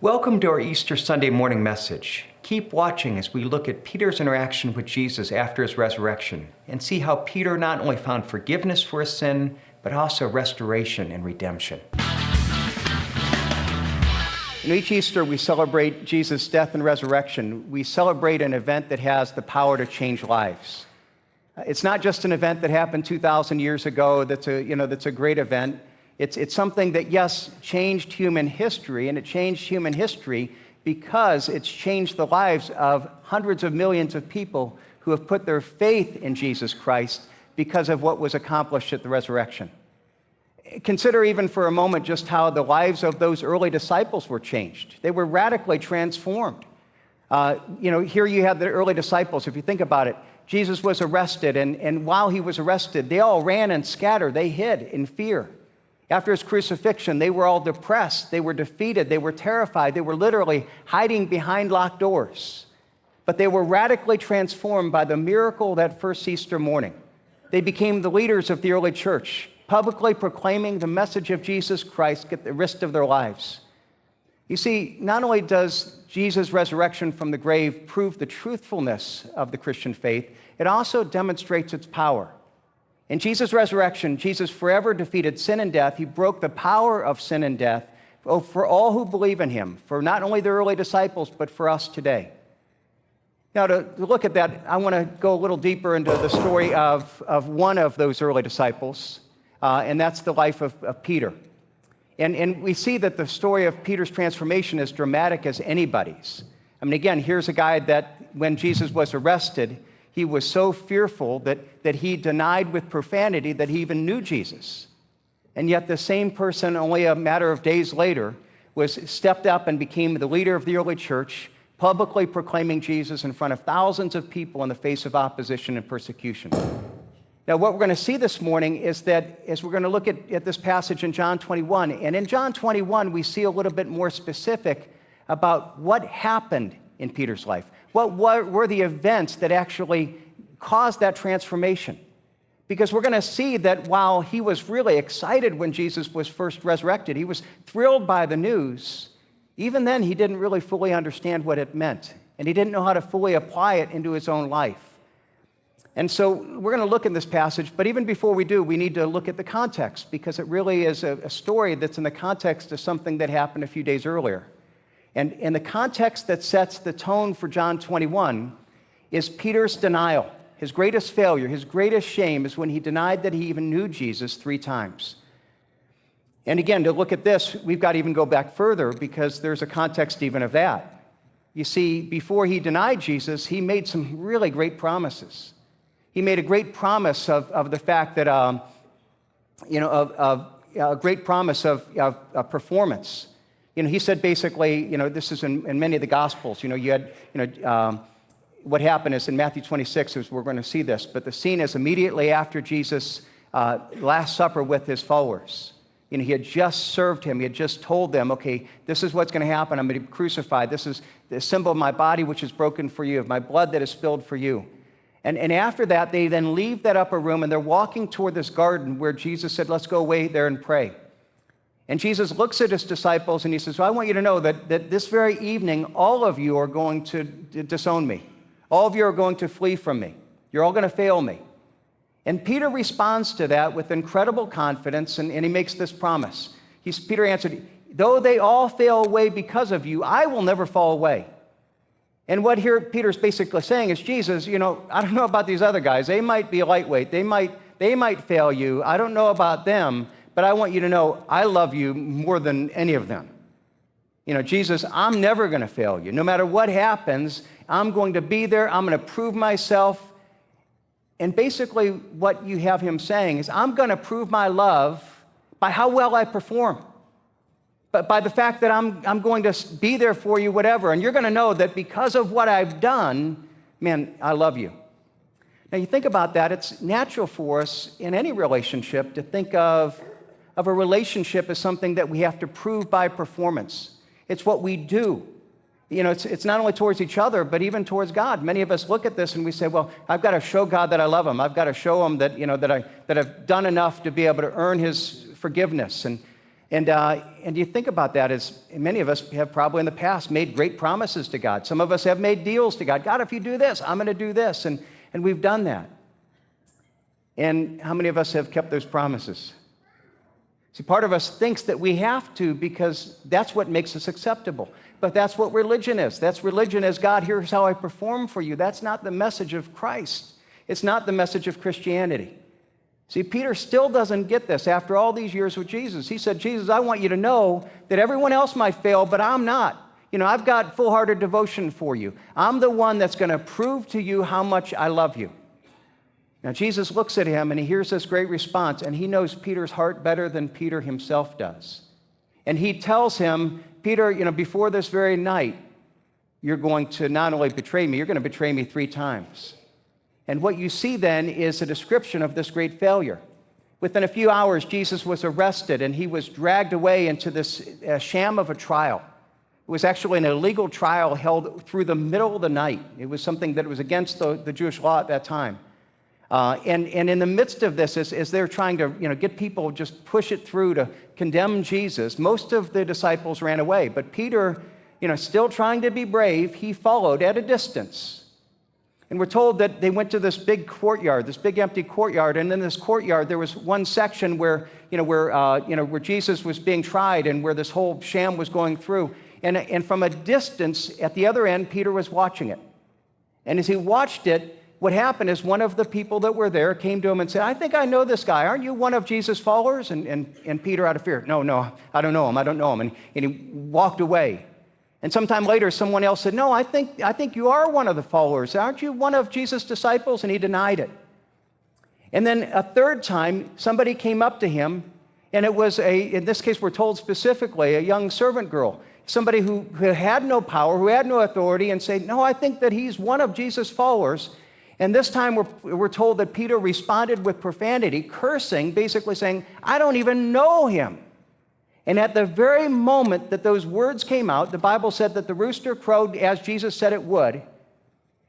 Welcome to our Easter Sunday morning message. Keep watching as we look at Peter's interaction with Jesus after his resurrection and see how Peter not only found forgiveness for his sin, but also restoration and redemption. Each Easter, we celebrate Jesus' death and resurrection. We celebrate an event that has the power to change lives. It's not just an event that happened 2,000 years ago that's a great event. It's something that, yes, changed human history, and it changed human history because it's changed the lives of hundreds of millions of people who have put their faith in Jesus Christ because of what was accomplished at the resurrection. Consider even for a moment just how the lives of those early disciples were changed. They were radically transformed. Here you have the early disciples. If you think about it, Jesus was arrested, and while he was arrested, they all ran and scattered. They hid in fear. After his crucifixion, they were all depressed. They were defeated. They were terrified. They were literally hiding behind locked doors. But they were radically transformed by the miracle that first Easter morning. They became the leaders of the early church, publicly proclaiming the message of Jesus Christ at the risk of their lives. You see, not only does Jesus' resurrection from the grave prove the truthfulness of the Christian faith, it also demonstrates its power. In Jesus' resurrection, Jesus forever defeated sin and death. He broke the power of sin and death for all who believe in him, for not only the early disciples, but for us today. Now, to look at that, I want to go a little deeper into the story of one of those early disciples, and that's the life of Peter. And we see that the story of Peter's transformation is dramatic as anybody's. I mean, again, here's a guy that when Jesus was arrested, he was so fearful that he denied with profanity that he even knew Jesus. And yet the same person, only a matter of days later, stepped up and became the leader of the early church, publicly proclaiming Jesus in front of thousands of people in the face of opposition and persecution. Now, what we're going to see this morning is that as we're going to look at this passage in John 21, and in John 21, we see a little bit more specific about what happened in Peter's life. What were the events that actually caused that transformation? Because we're going to see that while he was really excited when Jesus was first resurrected, he was thrilled by the news, even then he didn't really fully understand what it meant, and he didn't know how to fully apply it into his own life. And so we're going to look in this passage, but even before we do, we need to look at the context, because it really is a story that's in the context of something that happened a few days earlier. And the context that sets the tone for John 21 is Peter's denial. His greatest failure, his greatest shame is when he denied that he even knew Jesus 3 times. And again, to look at this, we've got to even go back further because there's a context even of that. You see, before he denied Jesus, he made some really great promises. He made a great promise of the fact that, a great promise of performance. He said basically, this is in many of the Gospels, what happened is in Matthew 26, is we're going to see this, but the scene is immediately after Jesus' Last Supper with his followers. He had just served him. He had just told them, okay, this is what's going to happen. I'm going to be crucified. This is the symbol of my body, which is broken for you, of my blood that is spilled for you. And after that, they then leave that upper room, and they're walking toward this garden where Jesus said, let's go away there and pray. And Jesus looks at his disciples, and he says, well, I want you to know that this very evening, all of you are going to disown me. All of you are going to flee from me. You're all going to fail me. And Peter responds to that with incredible confidence, and he makes this promise. Peter answered, though they all fail away because of you, I will never fall away. And what here Peter's basically saying is, Jesus, I don't know about these other guys. They might be lightweight. They might fail you. I don't know about them, but I want you to know I love you more than any of them. Jesus, I'm never going to fail you. No matter what happens, I'm going to be there. I'm going to prove myself. And basically what you have him saying is, I'm going to prove my love by how well I perform. But by the fact that I'm going to be there for you, whatever, and you're going to know that because of what I've done, man, I love you. Now, you think about that, it's natural for us in any relationship to think of a relationship as something that we have to prove by performance. It's what we do. It's not only towards each other, but even towards God. Many of us look at this and we say, well, I've got to show God that I love him. I've got to show him that, that I've done enough to be able to earn his forgiveness. And you think about that as many of us have probably in the past made great promises to God. Some of us have made deals to God. God, if you do this, I'm going to do this. And we've done that. And how many of us have kept those promises? See, part of us thinks that we have to because that's what makes us acceptable. But that's what religion is. That's religion as God, here's how I perform for you. That's not the message of Christ. It's not the message of Christianity. See, Peter still doesn't get this after all these years with Jesus. He said, Jesus, I want you to know that everyone else might fail, but I'm not. I've got full-hearted devotion for you. I'm the one that's going to prove to you how much I love you. Now, Jesus looks at him, and he hears this great response, and he knows Peter's heart better than Peter himself does. And he tells him, Peter, before this very night, you're going to not only betray me, you're going to betray me 3 times. And what you see then is a description of this great failure. Within a few hours, Jesus was arrested, and he was dragged away into this sham of a trial. It was actually an illegal trial held through the middle of the night. It was something that was against the Jewish law at that time. And in the midst of this, as they're trying to get people, just push it through to condemn Jesus, most of the disciples ran away. But Peter, still trying to be brave, he followed at a distance. And we're told that they went to this big courtyard, this big empty courtyard. And in this courtyard, there was one section where Jesus was being tried and where this whole sham was going through. And from a distance, at the other end, Peter was watching it. And as he watched it, what happened is one of the people that were there came to him and said, I think I know this guy. Aren't you one of Jesus' followers? And Peter, out of fear, no, I don't know him. And he walked away. And sometime later, someone else said, no, I think you are one of the followers. Aren't you one of Jesus' disciples? And he denied it. And then a third time, somebody came up to him, and it was in this case, we're told specifically, a young servant girl, somebody who had no power, who had no authority, and said, no, I think that he's one of Jesus' followers. And this time, we're told that Peter responded with profanity, cursing, basically saying, I don't even know him. And at the very moment that those words came out, the Bible said that the rooster crowed as Jesus said it would.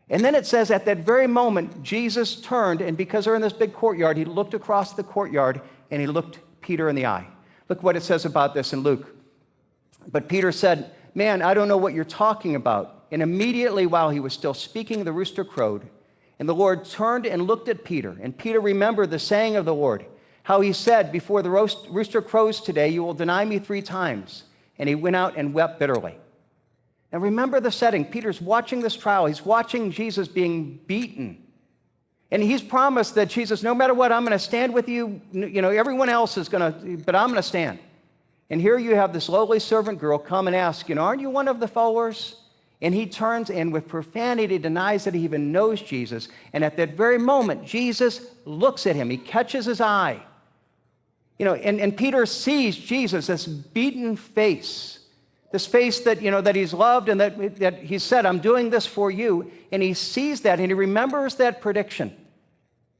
And then it says at that very moment, Jesus turned, and because they're in this big courtyard, he looked across the courtyard and he looked Peter in the eye. Look what it says about this in Luke. But Peter said, man, I don't know what you're talking about. And immediately while he was still speaking, the rooster crowed. And the Lord turned and looked at Peter. And Peter remembered the saying of the Lord, how he said, before the rooster crows today, you will deny me 3 times. And he went out and wept bitterly. Now remember the setting. Peter's watching this trial. He's watching Jesus being beaten. And he's promised that Jesus, no matter what, I'm going to stand with you. Everyone else is going to, but I'm going to stand. And here you have this lowly servant girl come and ask, aren't you one of the followers? And he turns and with profanity denies that he even knows Jesus. And at that very moment, Jesus looks at him. He catches his eye. And Peter sees Jesus, this beaten face, this face that, that he's loved and that he said, I'm doing this for you. And he sees that and he remembers that prediction.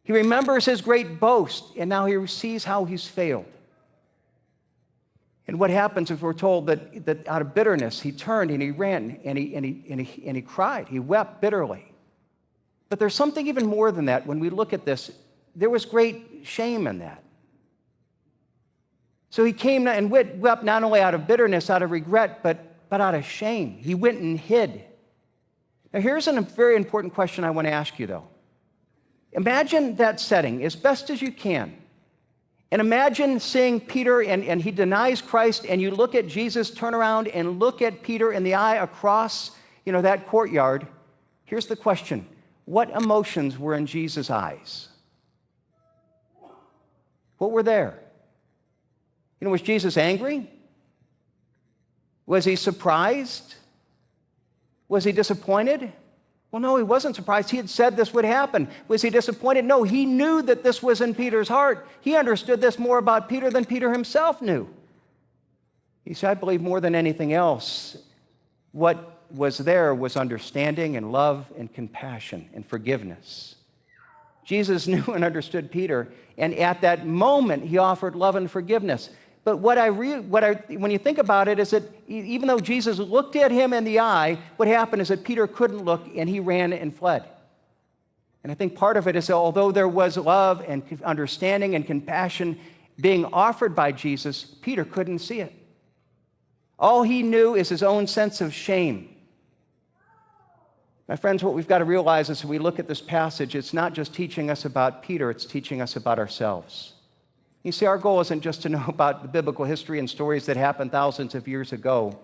He remembers his great boast, and now he sees how he's failed. And what happens if we're told that out of bitterness, he turned and he ran and he cried. He wept bitterly. But there's something even more than that when we look at this. There was great shame in that. So he came and wept not only out of bitterness, out of regret, but out of shame. He went and hid. Now here's a very important question I want to ask you, though. Imagine that setting as best as you can. And imagine seeing Peter, and he denies Christ, and you look at Jesus, turn around and look at Peter in the eye across, that courtyard. Here's the question. What emotions were in Jesus' eyes? What were there? Was Jesus angry? Was he surprised? Was he disappointed? Well, no, he wasn't surprised. He had said this would happen. Was he disappointed? No, he knew that this was in Peter's heart. He understood this more about Peter than Peter himself knew. He said, I believe more than anything else, what was there was understanding and love and compassion and forgiveness. Jesus knew and understood Peter, and at that moment, he offered love and forgiveness. But when you think about it, is that even though Jesus looked at him in the eye, what happened is that Peter couldn't look, and he ran and fled. And I think part of it is that although there was love and understanding and compassion, being offered by Jesus, Peter couldn't see it. All he knew is his own sense of shame. My friends, what we've got to realize as we look at this passage, it's not just teaching us about Peter, it's teaching us about ourselves. You see, our goal isn't just to know about the biblical history and stories that happened thousands of years ago.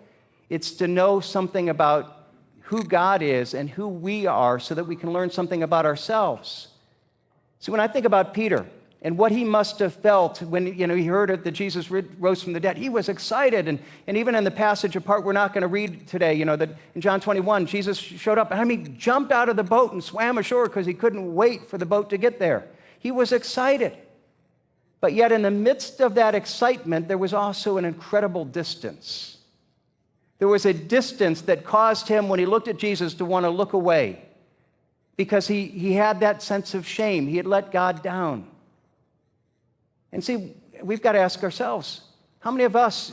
It's to know something about who God is and who we are so that we can learn something about ourselves. See, when I think about Peter and what he must have felt when he heard that Jesus rose from the dead, he was excited. And even in the passage, a part we're not going to read today, that in John 21, Jesus showed up. And he jumped out of the boat and swam ashore because he couldn't wait for the boat to get there. He was excited. But yet in the midst of that excitement, there was also an incredible distance. There was a distance that caused him, when he looked at Jesus, to want to look away because he had that sense of shame. He had let God down. And see, we've got to ask ourselves, how many of us,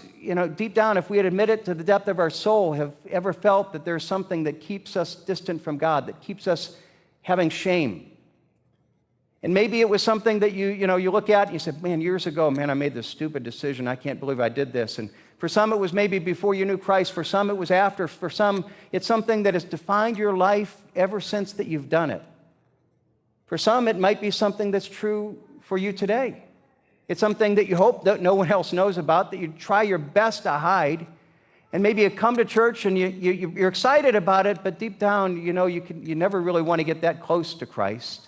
deep down, if we had admitted to the depth of our soul, have ever felt that there's something that keeps us distant from God, that keeps us having shame? And maybe it was something that you look at and you said, man, years ago, I made this stupid decision. I can't believe I did this. And for some, it was maybe before you knew Christ. For some, it was after. For some, it's something that has defined your life ever since that you've done it. For some, it might be something that's true for you today. It's something that you hope that no one else knows about, that you try your best to hide. And maybe you come to church and you're excited about it, but deep down, you never really want to get that close to Christ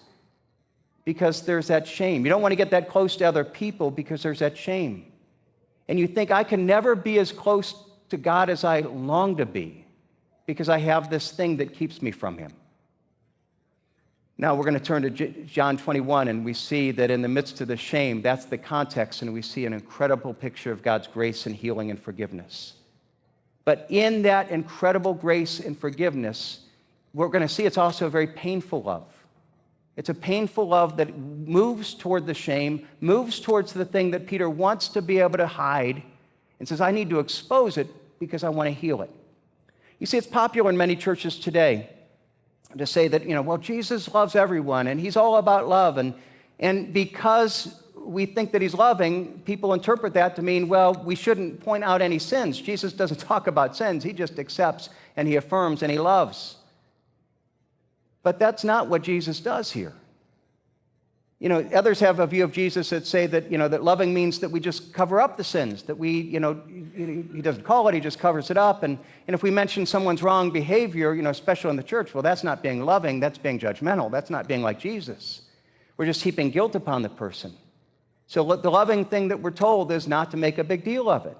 because there's that shame. You don't want to get that close to other people because there's that shame. And you think, I can never be as close to God as I long to be because I have this thing that keeps me from Him. Now we're going to turn to John 21, and we see that in the midst of the shame, that's the context, and we see an incredible picture of God's grace and healing and forgiveness. But in that incredible grace and forgiveness, we're going to see it's also a very painful love. It's a painful love that moves toward the shame, moves towards the thing that Peter wants to be able to hide, and says, I need to expose it because I want to heal it. You see, it's popular in many churches today to say that, Jesus loves everyone, and He's all about love. And because we think that He's loving, people interpret that to mean, well, we shouldn't point out any sins. Jesus doesn't talk about sins. He just accepts, and He affirms, and He loves. But that's not what Jesus does here. Others have a view of Jesus that say that, that loving means that we just cover up the sins, that we, He doesn't call it, He just covers it up. And if we mention someone's wrong behavior, especially in the church, well, that's not being loving, that's being judgmental, that's not being like Jesus. We're just heaping guilt upon the person. So the loving thing that we're told is not to make a big deal of it.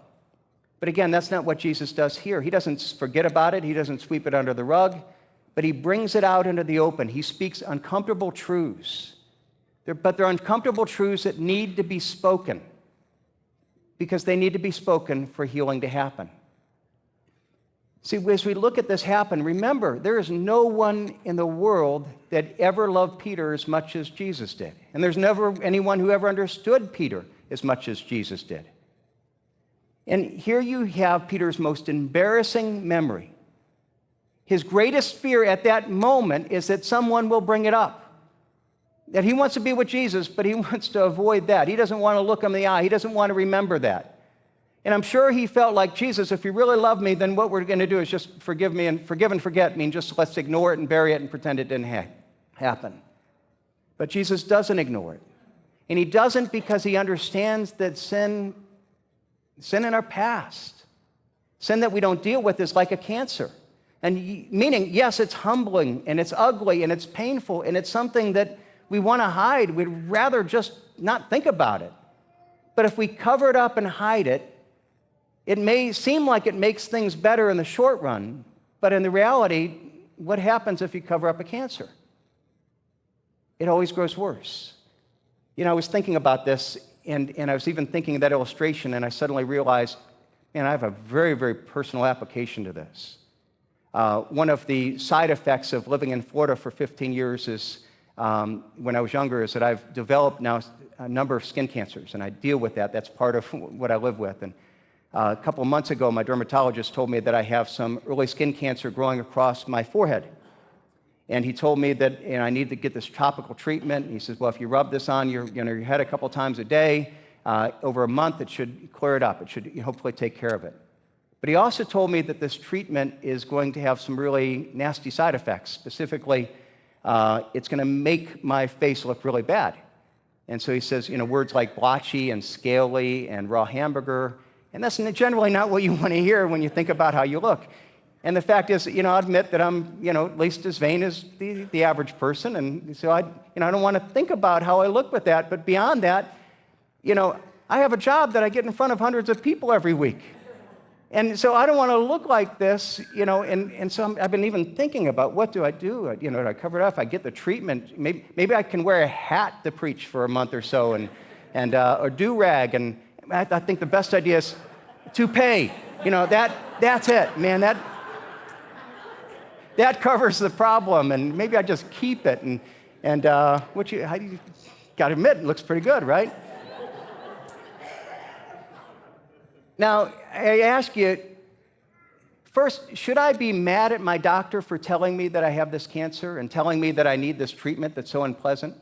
But again, that's not what Jesus does here. He doesn't forget about it, He doesn't sweep it under the rug, but He brings it out into the open. He speaks uncomfortable truths. But they're uncomfortable truths that need to be spoken because they need to be spoken for healing to happen. See, as we look at this happen, remember, there is no one in the world that ever loved Peter as much as Jesus did. And there's never anyone who ever understood Peter as much as Jesus did. And here you have Peter's most embarrassing memory. His greatest fear at that moment is that someone will bring it up. That he wants to be with Jesus, but he wants to avoid that. He doesn't want to look him in the eye. He doesn't want to remember that. And I'm sure he felt like, Jesus, if you really love me, then what we're going to do is just forgive me and forgive and forget me, and just let's ignore it and bury it and pretend it didn't happen. But Jesus doesn't ignore it. And He doesn't because He understands that sin in our past, sin that we don't deal with, is like a cancer. And meaning, yes, it's humbling and it's ugly and it's painful and it's something that we want to hide. We'd rather just not think about it. But if we cover it up and hide it, it may seem like it makes things better in the short run, but in the reality, what happens if you cover up a cancer? It always grows worse. I was thinking about this, and I was even thinking of that illustration, and I suddenly realized, man, I have a very, very personal application to this. One of the side effects of living in Florida for 15 years is, when I was younger, is that I've developed now a number of skin cancers, and I deal with that. That's part of what I live with. And a couple of months ago, my dermatologist told me that I have some early skin cancer growing across my forehead. And he told me that I need to get this topical treatment. And he says, well, if you rub this on your head a couple times a day, over a month, it should clear it up. It should hopefully take care of it. But he also told me that this treatment is going to have some really nasty side effects. Specifically, it's going to make my face look really bad. And so he says, words like blotchy and scaly and raw hamburger, and that's generally not what you want to hear when you think about how you look. And the fact is, I admit that I'm, at least as vain as the average person, and so I don't want to think about how I look with that. But beyond that, I have a job that I get in front of hundreds of people every week. And so I don't want to look like this, and so I've been even thinking about what do I do? Do I cover it up? I get the treatment. Maybe I can wear a hat to preach for a month or so, or do-rag. And I think the best idea is toupee. That's it, man. That covers the problem, and maybe I just keep it. And got to admit, it looks pretty good, right? Now, I ask you, first, should I be mad at my doctor for telling me that I have this cancer and telling me that I need this treatment that's so unpleasant?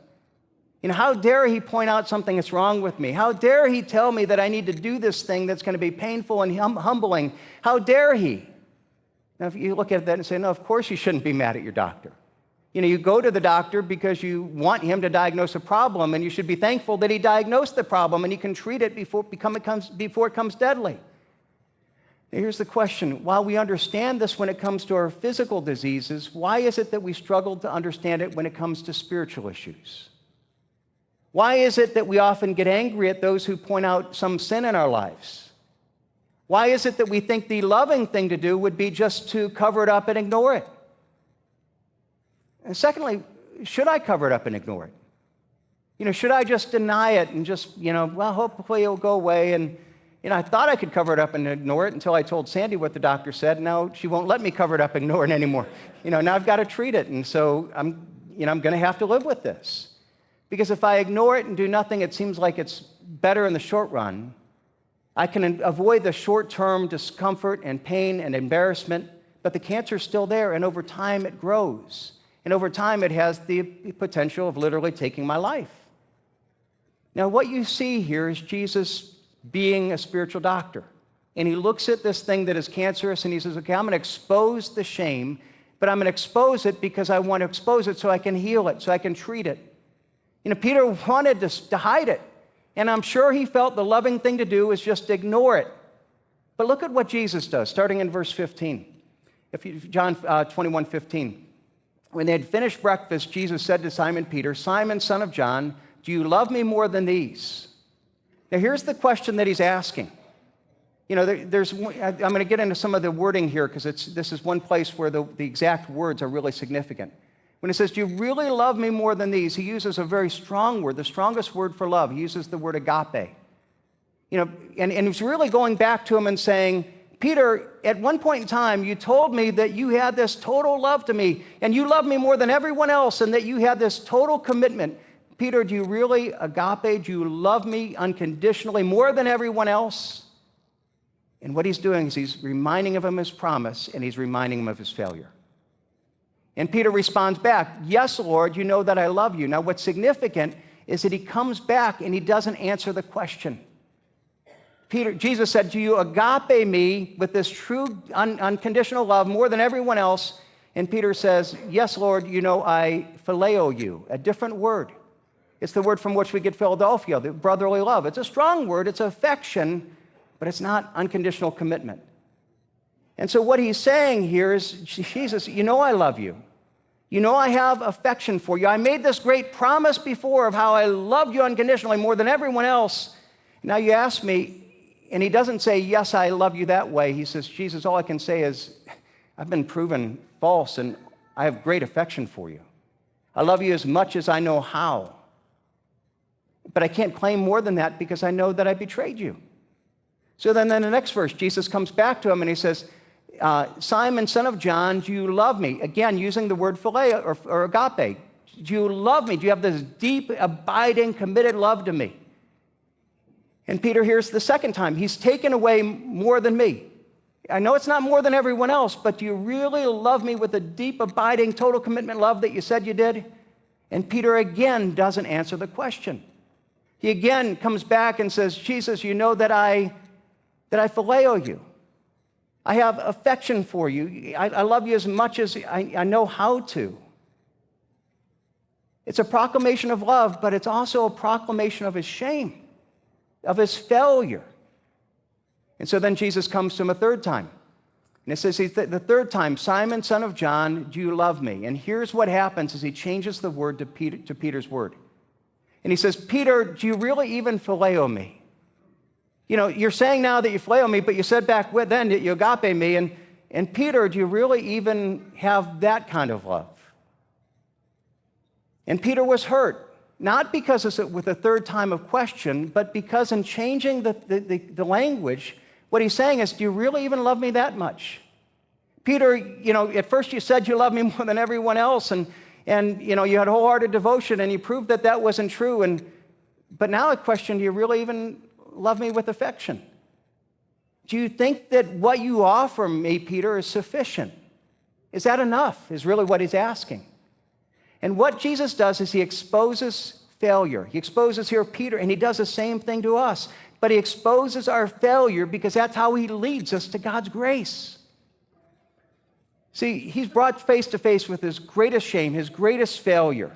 How dare he point out something that's wrong with me? How dare he tell me that I need to do this thing that's going to be painful and humbling? How dare he? Now, if you look at that and say, no, of course you shouldn't be mad at your doctor. You go to the doctor because you want him to diagnose a problem, and you should be thankful that he diagnosed the problem and he can treat it before it becomes deadly. Now, here's the question. While we understand this when it comes to our physical diseases, why is it that we struggle to understand it when it comes to spiritual issues? Why is it that we often get angry at those who point out some sin in our lives? Why is it that we think the loving thing to do would be just to cover it up and ignore it? And secondly, should I cover it up and ignore it? Should I just deny it and just, hopefully it'll go away? And, I thought I could cover it up and ignore it until I told Sandy what the doctor said. Now she won't let me cover it up and ignore it anymore. Now I've got to treat it. And so I'm going to have to live with this. Because if I ignore it and do nothing, it seems like it's better in the short run. I can avoid the short-term discomfort and pain and embarrassment, but the cancer's still there, and over time it grows. And over time, it has the potential of literally taking my life. Now, what you see here is Jesus being a spiritual doctor. And he looks at this thing that is cancerous, and he says, okay, I'm going to expose the shame, but I'm going to expose it because I want to expose it so I can heal it, so I can treat it. Peter wanted to hide it. And I'm sure he felt the loving thing to do is just ignore it. But look at what Jesus does, starting in verse 15. John 21:15. When they had finished breakfast, Jesus said to Simon Peter, Simon, son of John, do you love me more than these? Now, here's the question that he's asking. I'm going to get into some of the wording here because this is one place where the exact words are really significant. When he says, do you really love me more than these? He uses a very strong word, the strongest word for love. He uses the word agape. And he's really going back to him and saying, Peter, at one point in time, you told me that you had this total love to me, and you love me more than everyone else, and that you had this total commitment. Peter, do you really agape? Do you love me unconditionally more than everyone else? And what he's doing is he's reminding him of his promise, and he's reminding him of his failure. And Peter responds back, yes, Lord, you know that I love you. Now, what's significant is that he comes back and he doesn't answer the question. Jesus said, do you agape me with this true unconditional love more than everyone else? And Peter says, yes, Lord, I phileo you, a different word. It's the word from which we get Philadelphia, the brotherly love. It's a strong word, it's affection, but it's not unconditional commitment. And so what he's saying here is, Jesus, I love you. I have affection for you. I made this great promise before of how I love you unconditionally more than everyone else. Now you ask me, and he doesn't say, yes, I love you that way. He says, Jesus, all I can say is, I've been proven false, and I have great affection for you. I love you as much as I know how. But I can't claim more than that because I know that I betrayed you. So then in the next verse, Jesus comes back to him and he says, Simon, son of John, do you love me? Again, using the word phileo or agape. Do you love me? Do you have this deep, abiding, committed love to me? And Peter hears the second time, he's taken away more than me. I know it's not more than everyone else, but do you really love me with a deep, abiding, total commitment love that you said you did? And Peter again doesn't answer the question. He again comes back and says, Jesus, you know that I phileo you. I have affection for you. I love you as much as I know how to. It's a proclamation of love, but it's also a proclamation of his shame, of his failure. And so then Jesus comes to him a third time. And it says the third time, Simon, son of John, do you love me? And here's what happens as he changes the word to Peter's word. And he says, Peter, do you really even phileo me? You know, you're saying now that you phileo me, but you said back then that you agape me. And Peter, do you really even have that kind of love? And Peter was hurt, not because it's with a third time of question, but because in changing the language, what he's saying is, do you really even love me that much? Peter, you know, at first you said you love me more than everyone else, and you know, you had wholehearted devotion, and you proved that that wasn't true. But now I question, do you really even love me with affection? Do you think that what you offer me, Peter, is sufficient? Is that enough, is really what he's asking. And what Jesus does is he exposes failure. He exposes here Peter, and he does the same thing to us. But he exposes our failure because that's how he leads us to God's grace. See, he's brought face to face with his greatest shame, his greatest failure,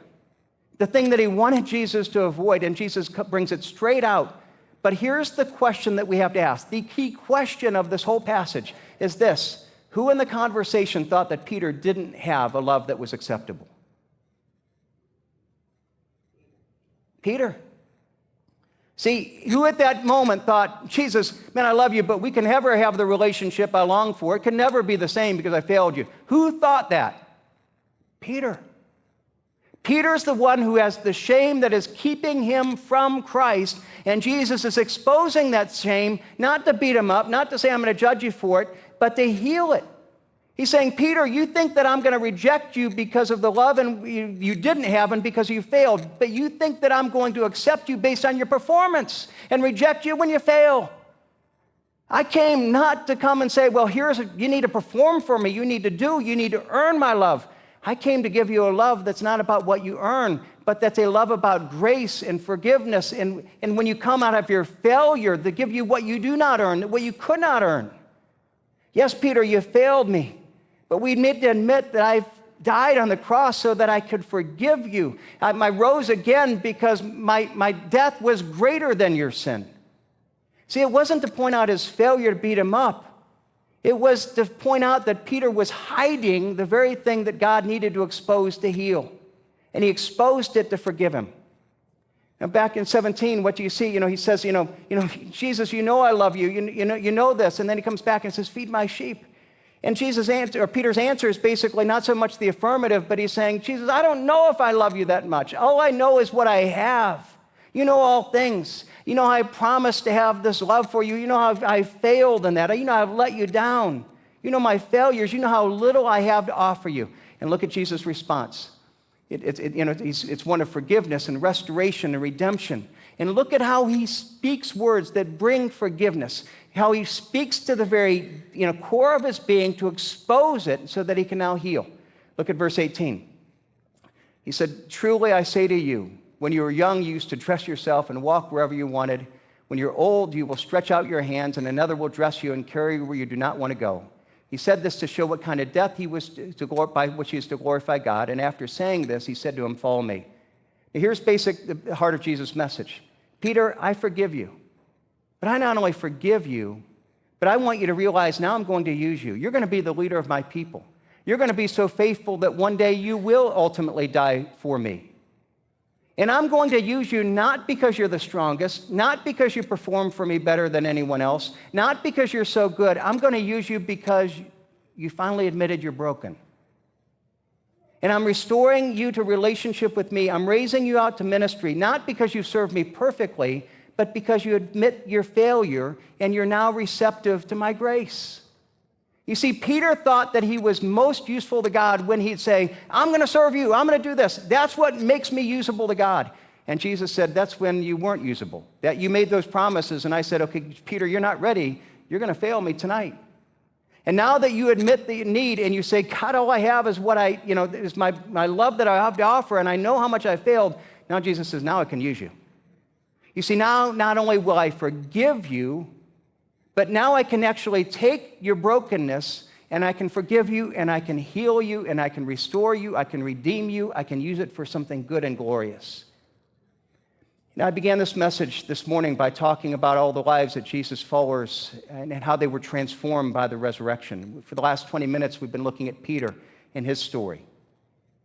the thing that he wanted Jesus to avoid, and Jesus brings it straight out. But here's the question that we have to ask. The key question of this whole passage is this: who in the conversation thought that Peter didn't have a love that was acceptable? Peter. See, who at that moment thought, Jesus, man, I love you, but we can never have the relationship I long for. It can never be the same because I failed you. Who thought that? Peter. Peter's the one who has the shame that is keeping him from Christ, and Jesus is exposing that shame, not to beat him up, not to say I'm going to judge you for it, but to heal it. He's saying, Peter, you think that I'm going to reject you because of the love and you didn't have and because you failed, but you think that I'm going to accept you based on your performance and reject you when you fail. I came not to come and say, well, you need to perform for me, you need to earn my love. I came to give you a love that's not about what you earn, but that's a love about grace and forgiveness. And when you come out of your failure, to give you what you do not earn, what you could not earn. Yes, Peter, you failed me. But we need to admit that I've died on the cross so that I could forgive you. I rose again because my death was greater than your sin. See, it wasn't to point out his failure to beat him up. It was to point out that Peter was hiding the very thing that God needed to expose to heal. And he exposed it to forgive him. Now, back in 17, what do you see? He says, Jesus, you know I love you. You know this. And then he comes back and says, feed my sheep. And Peter's answer is basically not so much the affirmative, but he's saying, Jesus, I don't know if I love you that much. All I know is what I have. You know all things. You know how I promised to have this love for you. You know how I failed in that. You know how I've let you down. You know my failures. You know how little I have to offer you. And look at Jesus' response. It's one of forgiveness and restoration and redemption. And look at how he speaks words that bring forgiveness, how he speaks to the very core of his being to expose it so that he can now heal. Look at verse 18. He said, truly I say to you, when you were young, you used to dress yourself and walk wherever you wanted. When you're old, you will stretch out your hands, and another will dress you and carry you where you do not want to go. He said this to show what kind of death he was by which he is to glorify God. And after saying this, he said to him, follow me. Now, here's the heart of Jesus' message. Peter, I forgive you. But I not only forgive you, but I want you to realize now I'm going to use you. You're going to be the leader of my people. You're going to be so faithful that one day you will ultimately die for me. And I'm going to use you not because you're the strongest, not because you perform for me better than anyone else, not because you're so good. I'm going to use you because you finally admitted you're broken. And I'm restoring you to relationship with me. I'm raising you out to ministry, not because you served me perfectly, but because you admit your failure and you're now receptive to my grace. You see, Peter thought that he was most useful to God when he'd say, I'm going to serve you, I'm going to do this. That's what makes me usable to God. And Jesus said, that's when you weren't usable, that you made those promises. And I said, okay, Peter, you're not ready. You're going to fail me tonight. And now that you admit the need and you say, God, all I have is what is my love that I have to offer, and I know how much I failed. Now Jesus says, now I can use you. You see, now not only will I forgive you, but now I can actually take your brokenness and I can forgive you and I can heal you and I can restore you, I can redeem you, I can use it for something good and glorious. Now, I began this message this morning by talking about all the lives of Jesus' followers and how they were transformed by the resurrection. For the last 20 minutes, we've been looking at Peter and his story.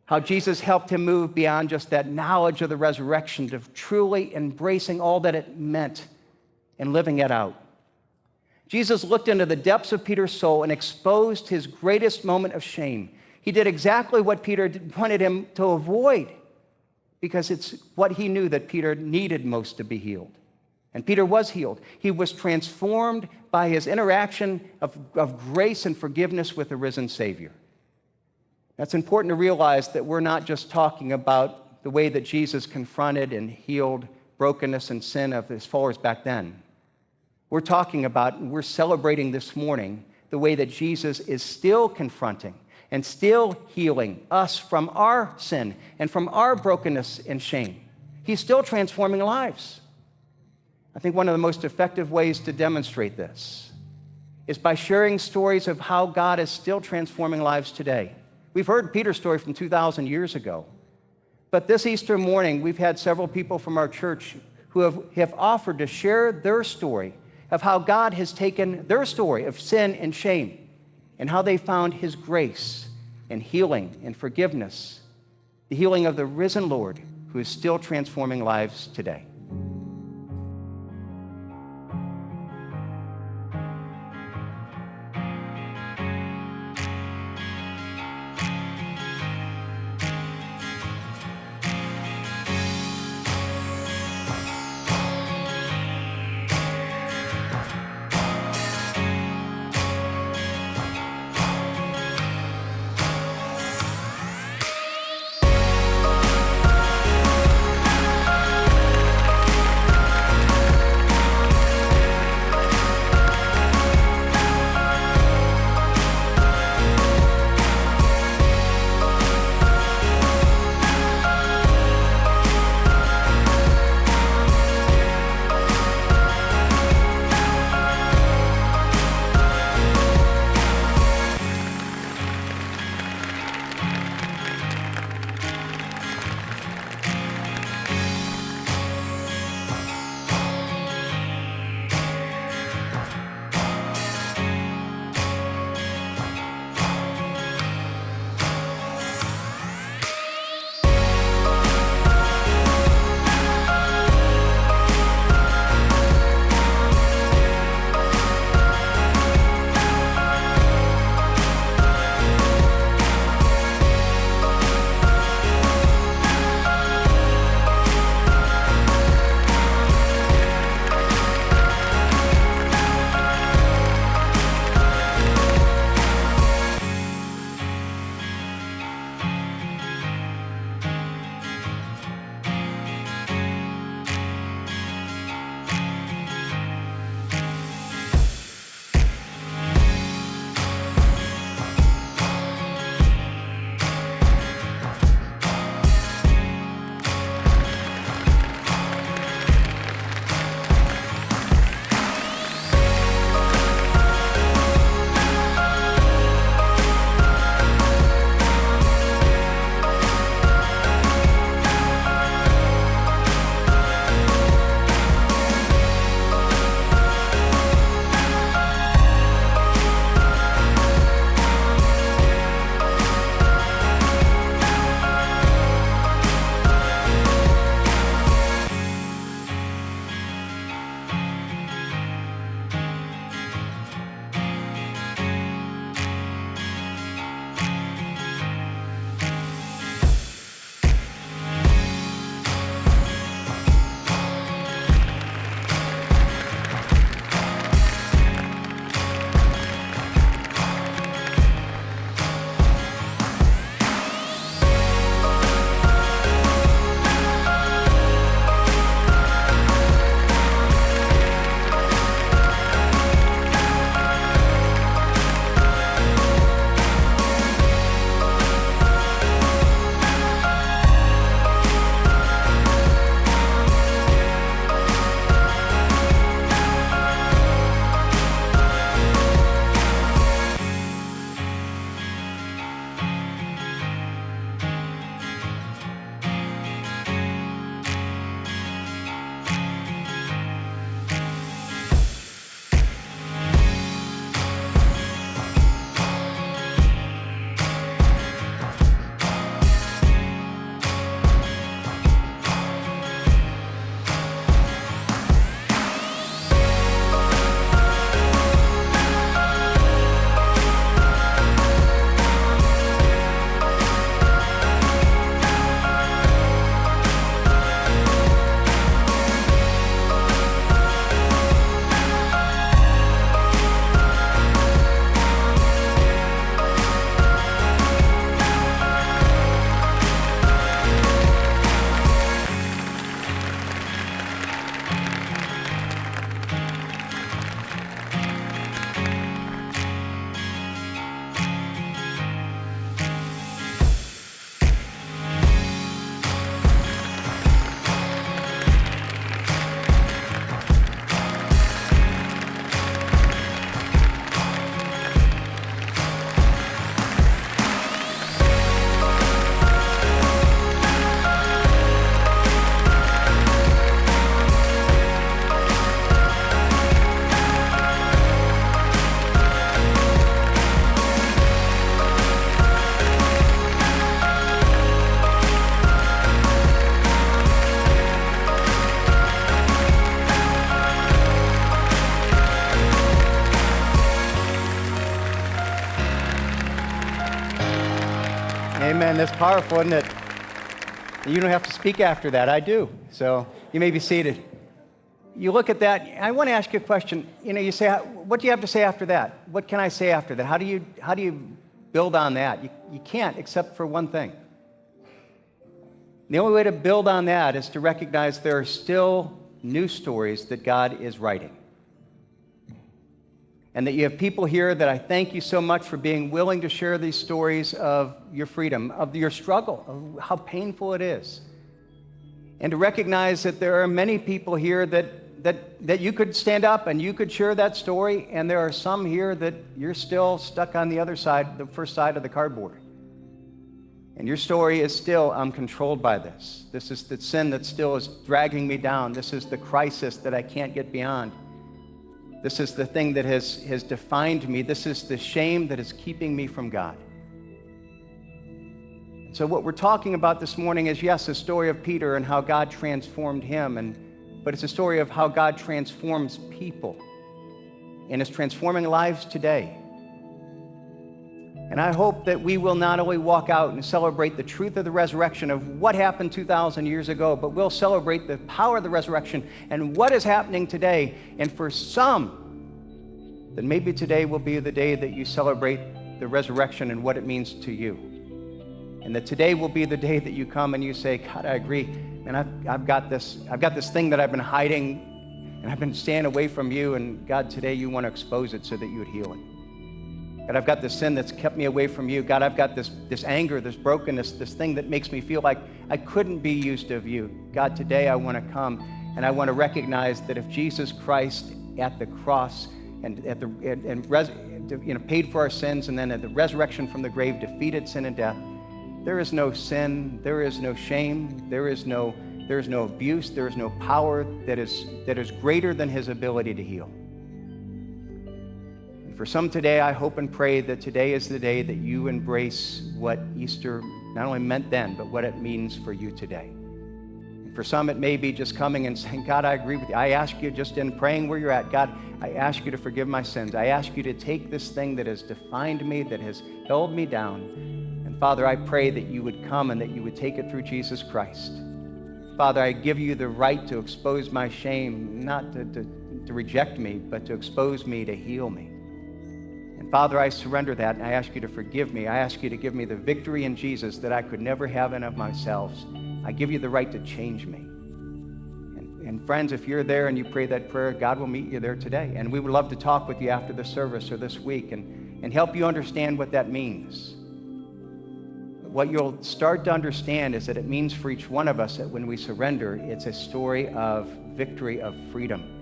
How Jesus helped him move beyond just that knowledge of the resurrection to truly embracing all that it meant and living it out. Jesus looked into the depths of Peter's soul and exposed his greatest moment of shame. He did exactly what Peter wanted him to avoid, because it's what he knew that Peter needed most to be healed. And Peter was healed. He was transformed by his interaction of grace and forgiveness with the risen Savior. That's important to realize that we're not just talking about the way that Jesus confronted and healed brokenness and sin of his followers back then. We're talking about, we're celebrating this morning the way that Jesus is still confronting and still healing us from our sin and from our brokenness and shame. He's still transforming lives. I think one of the most effective ways to demonstrate this is by sharing stories of how God is still transforming lives today. We've heard Peter's story from 2,000 years ago. But this Easter morning, we've had several people from our church who have offered to share their story of how God has taken their story of sin and shame and how they found his grace and healing and forgiveness, the healing of the risen Lord who is still transforming lives today. Amen. That's powerful, isn't it? You don't have to speak after that. I do. So you may be seated. You look at that. I want to ask you a question. You say, what do you have to say after that? What can I say after that? How do you build on that? You can't, except for one thing. The only way to build on that is to recognize there are still new stories that God is writing. And that you have people here that I thank you so much for being willing to share these stories of your freedom, of your struggle, of how painful it is. And to recognize that there are many people here that you could stand up and you could share that story, and there are some here that you're still stuck on the other side, the first side of the cardboard. And your story is still, I'm controlled by this. This is the sin that still is dragging me down. This is the crisis that I can't get beyond. This is the thing that has defined me. This is the shame that is keeping me from God. So what we're talking about this morning is, yes, the story of Peter and how God transformed him, but it's a story of how God transforms people and is transforming lives today. And I hope that we will not only walk out and celebrate the truth of the resurrection of what happened 2,000 years ago, but we'll celebrate the power of the resurrection and what is happening today. And for some, then maybe today will be the day that you celebrate the resurrection and what it means to you. And that today will be the day that you come and you say, God, I agree. And I've got this thing that I've been hiding and I've been staying away from you. And God, today you want to expose it so that you would heal it. God, I've got this sin that's kept me away from you. God, I've got this anger, this brokenness, this thing that makes me feel like I couldn't be used of you. God, today I want to come and I want to recognize that if Jesus Christ at the cross paid for our sins, and then at the resurrection from the grave defeated sin and death, there is no sin, there is no shame, there is no abuse, there is no power that is greater than his ability to heal. For some today, I hope and pray that today is the day that you embrace what Easter not only meant then, but what it means for you today. And for some, it may be just coming and saying, God, I agree with you. I ask you, just in praying where you're at, God, I ask you to forgive my sins. I ask you to take this thing that has defined me, that has held me down. And Father, I pray that you would come and that you would take it through Jesus Christ. Father, I give you the right to expose my shame, not to reject me, but to expose me, to heal me. And Father, I surrender that, and I ask you to forgive me. I ask you to give me the victory in Jesus that I could never have in of myself. I give you the right to change me. And friends, if you're there and you pray that prayer, God will meet you there today. And we would love to talk with you after the service or this week and help you understand what that means. What you'll start to understand is that it means for each one of us that when we surrender, it's a story of victory, of freedom.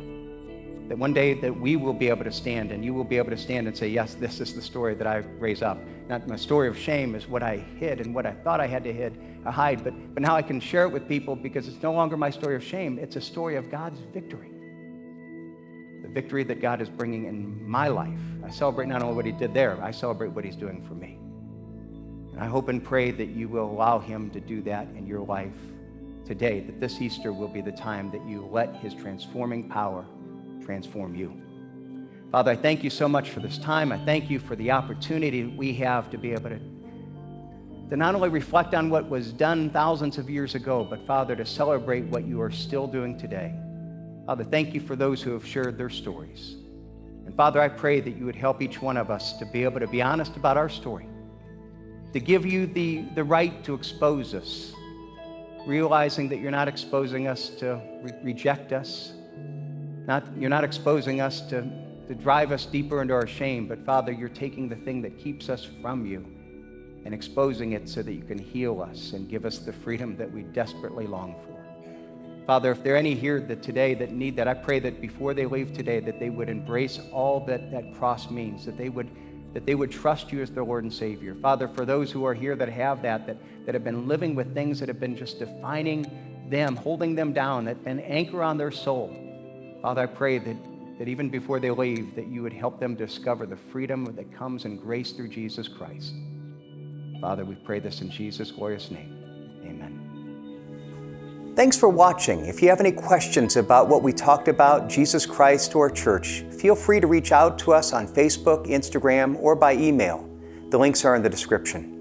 That one day that we will be able to stand, and you will be able to stand and say, yes, this is the story that I raise up. Not my story of shame is what I hid and what I thought I had to hide, but now I can share it with people because it's no longer my story of shame. It's a story of God's victory. The victory that God is bringing in my life. I celebrate not only what he did there, I celebrate what he's doing for me. And I hope and pray that you will allow him to do that in your life today, that this Easter will be the time that you let his transforming power transform you. Father, I thank you so much for this time. I thank you for the opportunity we have to be able to not only reflect on what was done thousands of years ago, but Father, to celebrate what you are still doing today. Father, thank you for those who have shared their stories. And Father, I pray that you would help each one of us to be able to be honest about our story, to give you the right to expose us, realizing that you're not exposing us to reject us. You're not exposing us to drive us deeper into our shame, but Father, you're taking the thing that keeps us from you and exposing it so that you can heal us and give us the freedom that we desperately long for. Father, if there are any here today that need that, I pray that before they leave today, that they would embrace all that cross means, that they would trust you as their Lord and Savior. Father, for those who are here that have that have been living with things that have been just defining them, holding them down, that an anchor on their soul, Father, I pray that even before they leave, that you would help them discover the freedom that comes in grace through Jesus Christ. Father, we pray this in Jesus' glorious name. Amen. Thanks for watching. If you have any questions about what we talked about, Jesus Christ, or church, feel free to reach out to us on Facebook, Instagram, or by email. The links are in the description.